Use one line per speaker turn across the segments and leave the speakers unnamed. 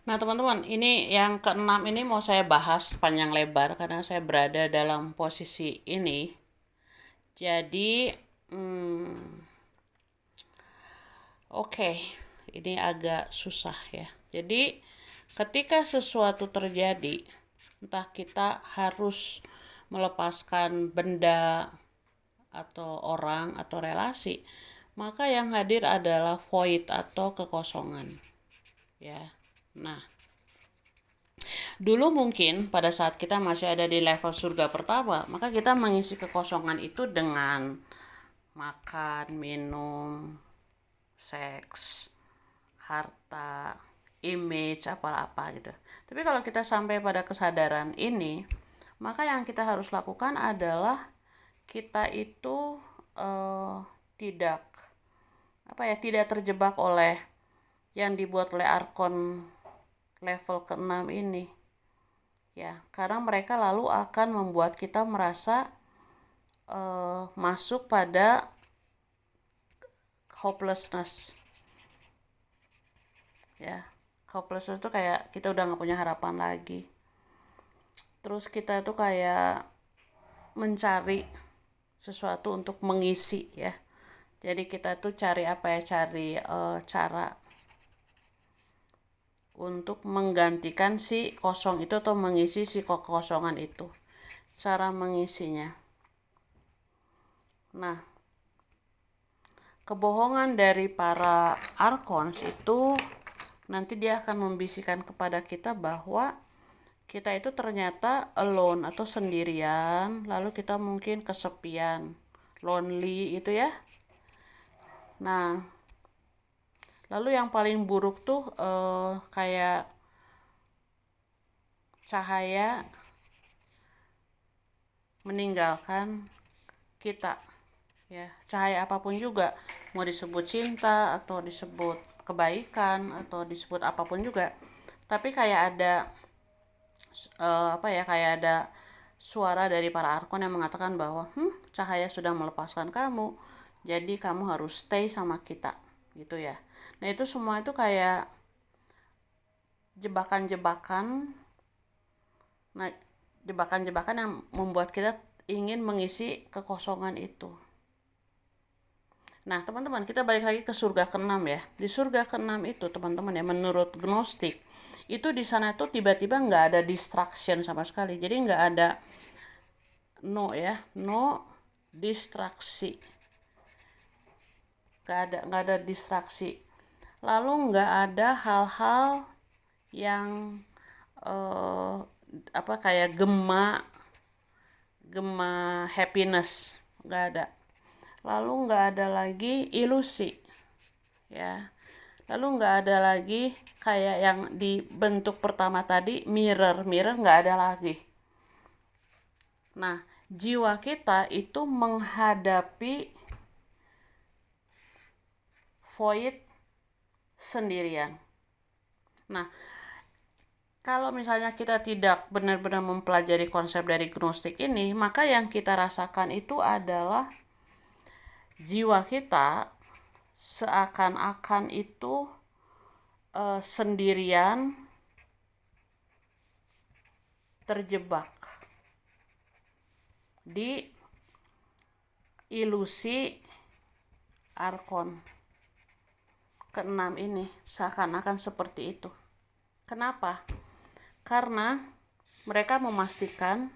Nah, teman-teman, ini yang keenam ini mau saya bahas panjang lebar karena saya berada dalam posisi ini. Jadi, oke, ini agak susah ya. Jadi, ketika sesuatu terjadi, entah kita harus melepaskan benda atau orang atau relasi, maka yang hadir adalah void atau kekosongan. Ya. Nah, dulu mungkin pada saat kita masih ada di level surga pertama, maka kita mengisi kekosongan itu dengan makan, minum, seks, harta, image, apa-apa gitu. Tapi kalau kita sampai pada kesadaran ini, maka yang kita harus lakukan adalah kita itu tidak tidak terjebak oleh yang dibuat oleh arkon level ke-6 ini. Ya, karena mereka lalu akan membuat kita merasa masuk pada hopelessness. Ya, hopelessness itu kayak kita udah nggak punya harapan lagi. Terus kita tuh kayak mencari sesuatu untuk mengisi ya. Jadi kita tuh cari cara untuk menggantikan si kosong itu atau mengisi si kekosongan itu. Cara mengisinya. Nah, kebohongan dari para arkons itu nanti dia akan membisikkan kepada kita bahwa kita itu ternyata alone atau sendirian, lalu kita mungkin kesepian, lonely itu ya. Nah, lalu yang paling buruk tuh kayak cahaya meninggalkan kita ya, cahaya apapun juga, mau disebut cinta atau disebut kebaikan atau disebut apapun juga, tapi kayak ada kayak ada suara dari para arkon yang mengatakan bahwa cahaya sudah melepaskan kamu, jadi kamu harus stay sama kita gitu ya. Nah, itu semua itu kayak jebakan-jebakan. Nah, jebakan-jebakan yang membuat kita ingin mengisi kekosongan itu. Nah, teman-teman, kita balik lagi ke surga ke-6 ya. Di surga ke-6 itu, teman-teman ya, menurut Gnostik, itu di sana tuh tiba-tiba nggak ada distraction sama sekali. Jadi nggak ada no distraksi. Nggak ada distraksi. Lalu nggak ada hal-hal yang kayak gema happiness, nggak ada. Lalu nggak ada lagi ilusi ya, lalu nggak ada lagi kayak yang di bentuk pertama tadi mirror nggak ada lagi. Nah, jiwa kita itu menghadapi void sendirian. Nah, kalau misalnya kita tidak benar-benar mempelajari konsep dari Gnostik ini, maka yang kita rasakan itu adalah jiwa kita seakan-akan itu sendirian, terjebak di ilusi arkon ke-6 ini, seakan-akan seperti itu. Kenapa? Karena mereka memastikan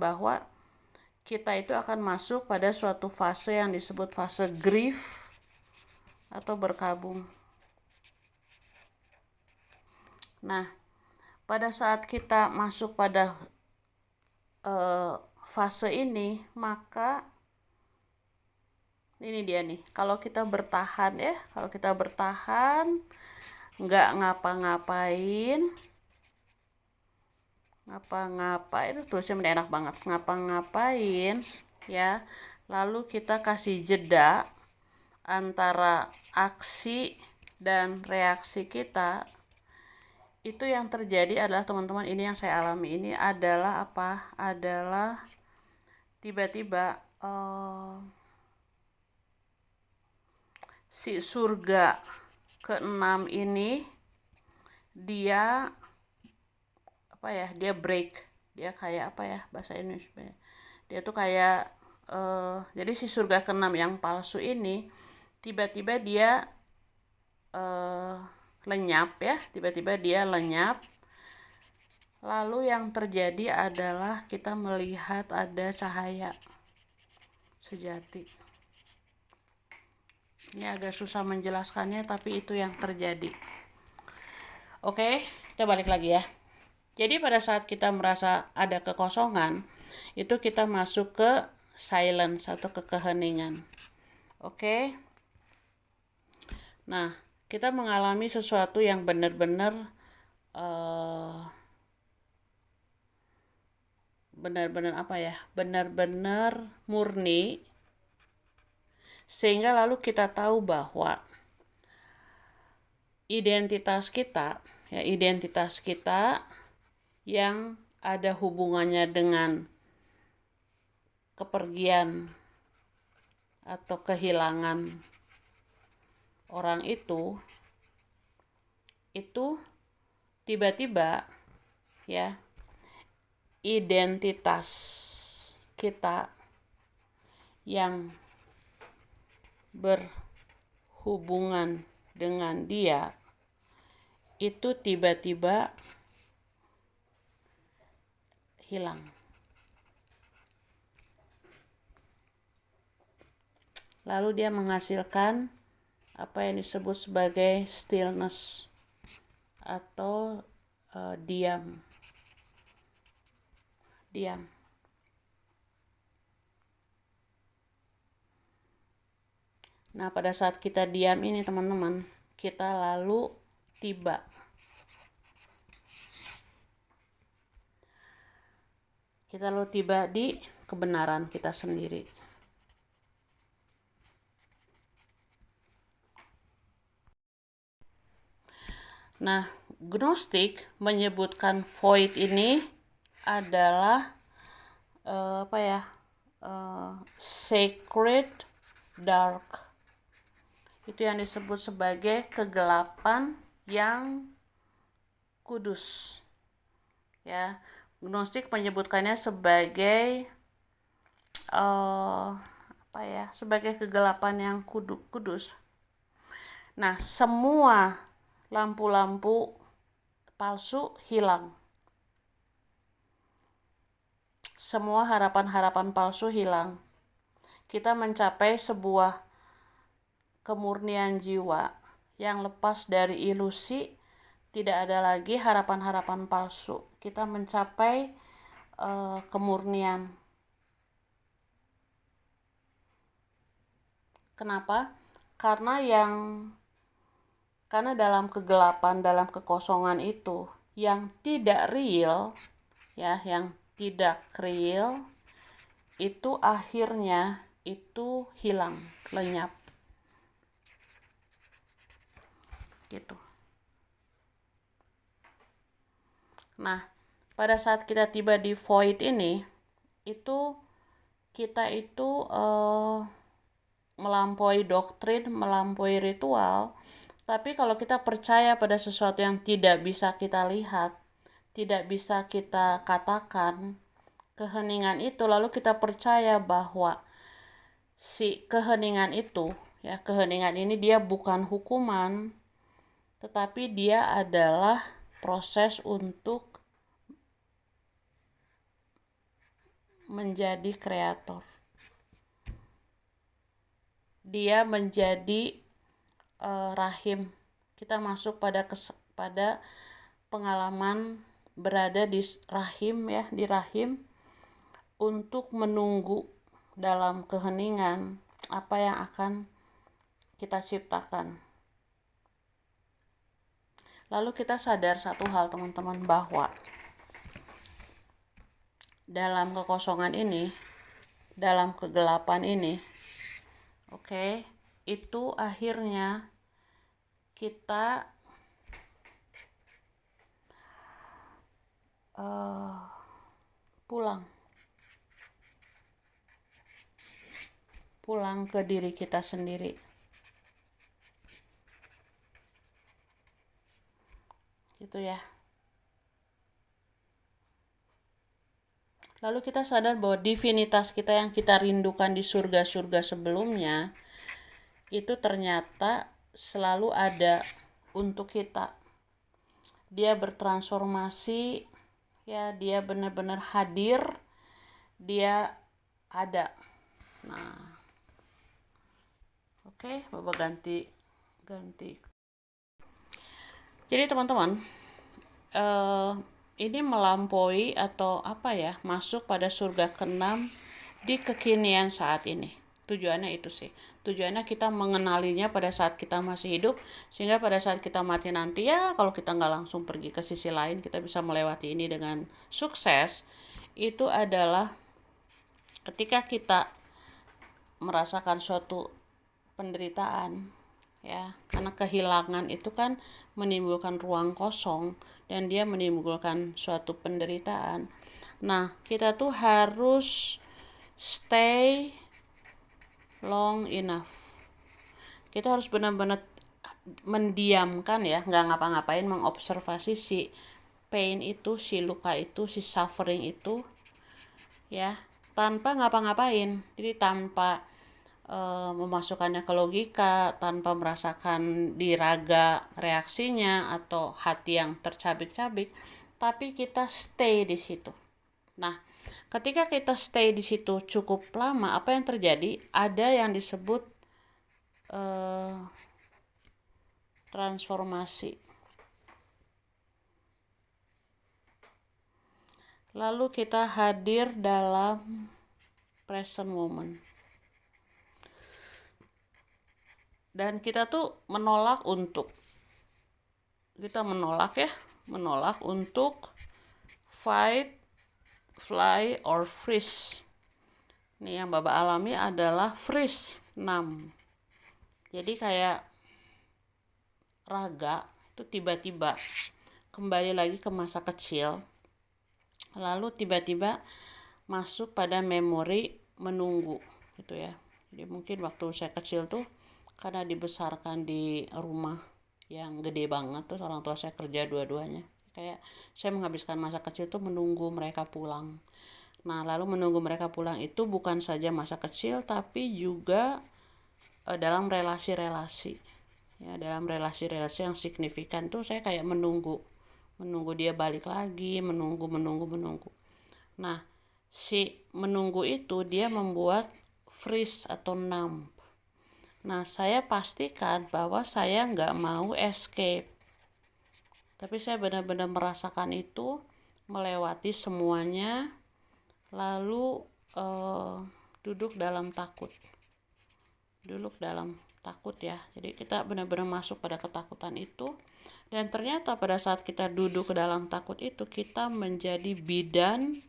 bahwa kita itu akan masuk pada suatu fase yang disebut fase grief atau berkabung. Nah, pada saat kita masuk pada fase ini, maka ini dia nih, kalau kita bertahan nggak ngapa-ngapain, tulisnya enak banget, ngapa-ngapain ya, lalu kita kasih jeda antara aksi dan reaksi kita, itu yang terjadi adalah, teman-teman, ini yang saya alami ini adalah tiba-tiba si surga keenam ini dia dia break, dia kayak bahasa Indonesia, dia tuh kayak jadi si surga keenam yang palsu ini tiba-tiba dia lenyap ya, tiba-tiba dia lenyap. Lalu yang terjadi adalah kita melihat ada cahaya sejati. Ini agak susah menjelaskannya, tapi itu yang terjadi. Oke, kita balik lagi ya. Jadi pada saat kita merasa ada kekosongan, itu kita masuk ke silence atau ke keheningan. Oke. Nah, kita mengalami sesuatu yang benar-benar benar-benar murni, sehingga lalu kita tahu bahwa identitas kita yang ada hubungannya dengan kepergian atau kehilangan orang itu tiba-tiba ya, identitas kita yang berhubungan dengan dia itu tiba-tiba hilang. Lalu dia menghasilkan apa yang disebut sebagai stillness atau diam. Nah, pada saat kita diam ini teman-teman, kita lalu tiba di kebenaran kita sendiri. Nah, Gnostik menyebutkan void ini adalah sacred dark. Itu yang disebut sebagai kegelapan yang kudus. Ya, Gnostik menyebutkannya sebagai sebagai kegelapan yang kudus. Nah, semua lampu-lampu palsu hilang. Semua harapan-harapan palsu hilang. Kita mencapai sebuah kemurnian jiwa yang lepas dari ilusi, tidak ada lagi harapan-harapan palsu. Kita mencapai kemurnian. Kenapa? Karena dalam kegelapan, dalam kekosongan itu yang tidak real, ya, yang tidak real itu akhirnya itu hilang, lenyap. Gitu. Nah, pada saat kita tiba di void ini, itu kita itu melampaui doktrin, melampaui ritual. Tapi kalau kita percaya pada sesuatu yang tidak bisa kita lihat, tidak bisa kita katakan, keheningan itu, lalu kita percaya bahwa si keheningan itu, ya, keheningan ini dia bukan hukuman, tetapi dia adalah proses untuk menjadi kreator. Dia menjadi rahim. Kita masuk pada pengalaman berada di rahim, ya, di rahim, untuk menunggu dalam keheningan apa yang akan kita ciptakan. Lalu kita sadar satu hal teman-teman, bahwa dalam kekosongan ini, dalam kegelapan ini, itu akhirnya kita pulang ke diri kita sendiri. gitu ya. Lalu kita sadar bahwa divinitas kita yang kita rindukan di surga-surga sebelumnya itu ternyata selalu ada untuk kita. Dia bertransformasi, ya, dia benar-benar hadir, dia ada. Nah, oke, Bapak ganti. Jadi teman-teman, ini melampaui atau apa ya, masuk pada surga keenam di kekinian saat ini. Tujuannya itu sih. Tujuannya kita mengenalinya pada saat kita masih hidup, sehingga pada saat kita mati nanti, ya kalau kita nggak langsung pergi ke sisi lain, kita bisa melewati ini dengan sukses. Itu adalah ketika kita merasakan suatu penderitaan, ya, karena kehilangan itu kan menimbulkan ruang kosong dan dia menimbulkan suatu penderitaan. Nah, kita tuh harus stay long enough. Kita harus benar-benar mendiamkan, ya, nggak ngapa-ngapain, mengobservasi si pain itu, si luka itu, si suffering itu, ya, tanpa ngapa-ngapain. Jadi tanpa memasukkannya ke logika, tanpa merasakan di raga reaksinya atau hati yang tercabik-cabik, tapi kita stay di situ. Nah, ketika kita stay di situ cukup lama, apa yang terjadi? Ada yang disebut transformasi. Lalu kita hadir dalam present moment. Dan kita tuh menolak untuk fight, fly, or freeze. Ini yang Bapak alami adalah freeze 6. Jadi kayak raga itu tiba-tiba kembali lagi ke masa kecil, lalu tiba-tiba masuk pada memori menunggu gitu ya. Jadi mungkin waktu saya kecil tuh karena dibesarkan di rumah yang gede banget, terus orang tua saya kerja dua-duanya, kayak saya menghabiskan masa kecil tuh menunggu mereka pulang. Nah, lalu menunggu mereka pulang itu bukan saja masa kecil, tapi juga dalam relasi-relasi, ya, dalam relasi-relasi yang signifikan tuh saya kayak menunggu dia balik lagi, menunggu. Nah, si menunggu itu dia membuat freeze atau numb. Nah, saya pastikan bahwa saya nggak mau escape, tapi saya benar-benar merasakan itu, melewati semuanya, lalu duduk dalam takut ya. Jadi kita benar-benar masuk pada ketakutan itu, dan ternyata pada saat kita duduk ke dalam takut itu, kita menjadi bidan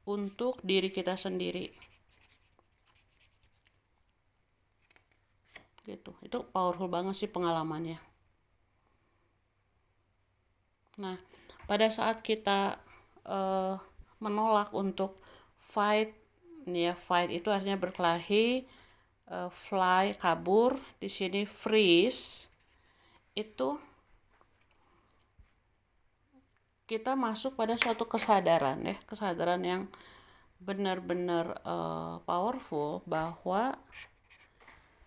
untuk diri kita sendiri. Gitu. Itu powerful banget sih pengalamannya. Nah, pada saat kita menolak untuk fight, ya, fight itu artinya berkelahi, fly kabur, di sini freeze, itu kita masuk pada suatu kesadaran, ya, kesadaran yang benar-benar powerful, bahwa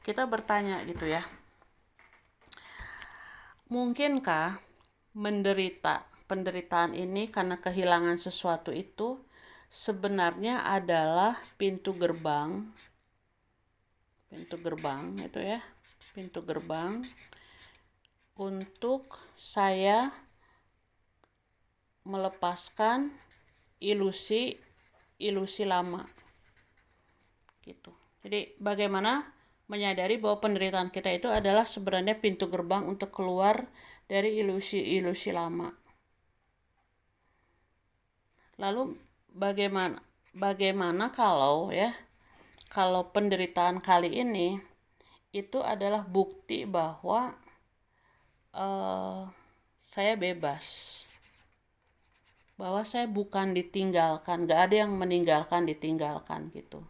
kita bertanya gitu ya, mungkinkah penderitaan ini karena kehilangan sesuatu itu sebenarnya adalah pintu gerbang itu ya, pintu gerbang untuk saya melepaskan ilusi lama gitu. Jadi bagaimana menyadari bahwa penderitaan kita itu adalah sebenarnya pintu gerbang untuk keluar dari ilusi lama. Lalu bagaimana kalau penderitaan kali ini itu adalah bukti bahwa saya bebas, bahwa saya bukan ditinggalkan, gak ada yang ditinggalkan gitu.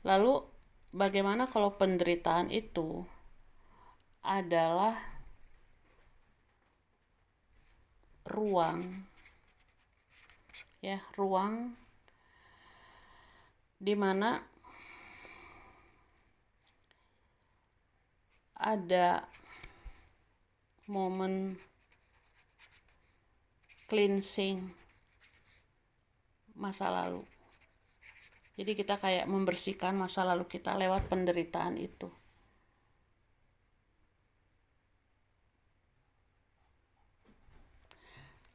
Lalu bagaimana kalau penderitaan itu adalah ruang, ya, ruang di mana ada momen cleansing masa lalu. Jadi kita kayak membersihkan masa lalu kita lewat penderitaan itu.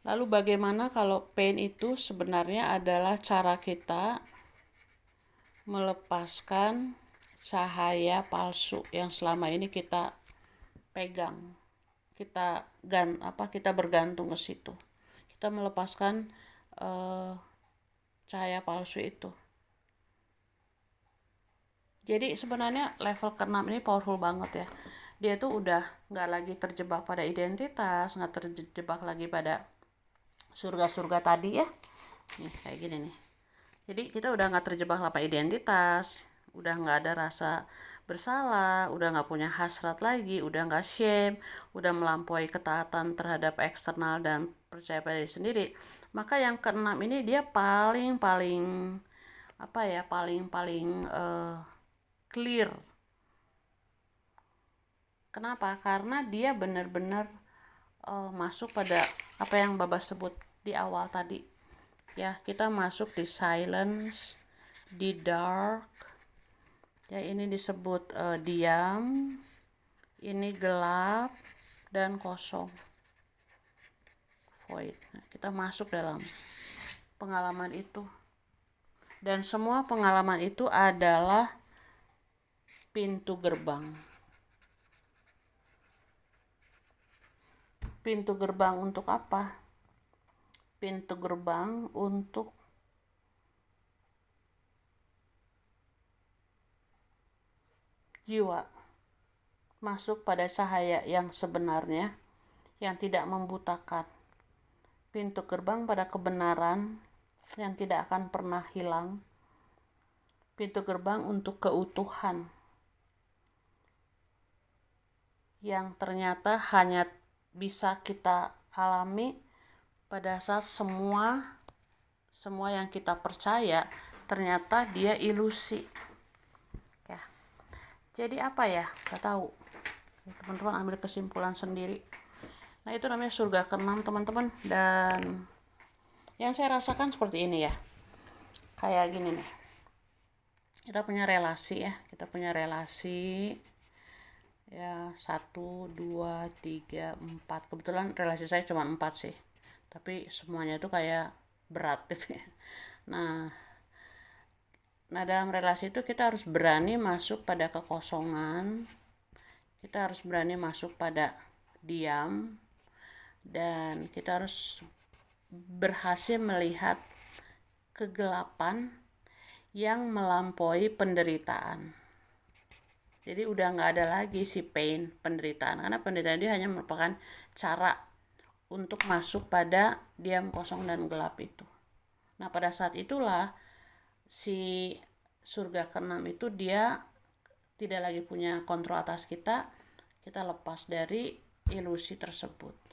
Lalu bagaimana kalau pain itu sebenarnya adalah cara kita melepaskan cahaya palsu yang selama ini kita pegang. Kita bergantung ke situ. Kita melepaskan cahaya palsu itu. Jadi sebenarnya level ke-6 ini powerful banget ya. Dia tuh udah gak lagi terjebak pada identitas, gak terjebak lagi pada surga-surga tadi ya. Nih kayak gini nih. Jadi kita udah gak terjebak pada identitas, udah gak ada rasa bersalah, udah gak punya hasrat lagi, udah gak shame, udah melampaui ketaatan terhadap eksternal dan percaya pada diri sendiri. Maka yang ke-6 ini dia paling clear. Kenapa? Karena dia benar-benar masuk pada apa yang Baba sebut di awal tadi. Ya, kita masuk di silence, di dark. Ya, ini disebut diam. Ini gelap dan kosong. Void. Nah, kita masuk dalam pengalaman itu. Dan semua pengalaman itu adalah pintu gerbang. Pintu gerbang untuk apa? Pintu gerbang untuk jiwa masuk pada cahaya yang sebenarnya, yang tidak membutakan. Pintu gerbang pada kebenaran yang tidak akan pernah hilang. Pintu gerbang untuk keutuhan yang ternyata hanya bisa kita alami pada saat semua yang kita percaya ternyata dia ilusi. Ya. Jadi apa ya? Gak tahu. Teman-teman ambil kesimpulan sendiri. Nah, itu namanya surga ke-6, teman-teman. Dan yang saya rasakan seperti ini ya. Kayak gini nih. Kita punya relasi ya. Ya, 1, 2, 3, 4. Kebetulan relasi saya cuma 4 sih. Tapi semuanya itu kayak berat gitu ya. Nah, dalam relasi itu kita harus berani masuk pada kekosongan. Kita harus berani masuk pada diam. Dan kita harus berhasil melihat kegelapan yang melampaui penderitaan. Jadi udah gak ada lagi si pain, penderitaan. Karena penderitaan dia hanya merupakan cara untuk masuk pada diam, kosong, dan gelap itu. Nah, pada saat itulah si surga ke-6 itu dia tidak lagi punya kontrol atas kita. Kita lepas dari ilusi tersebut.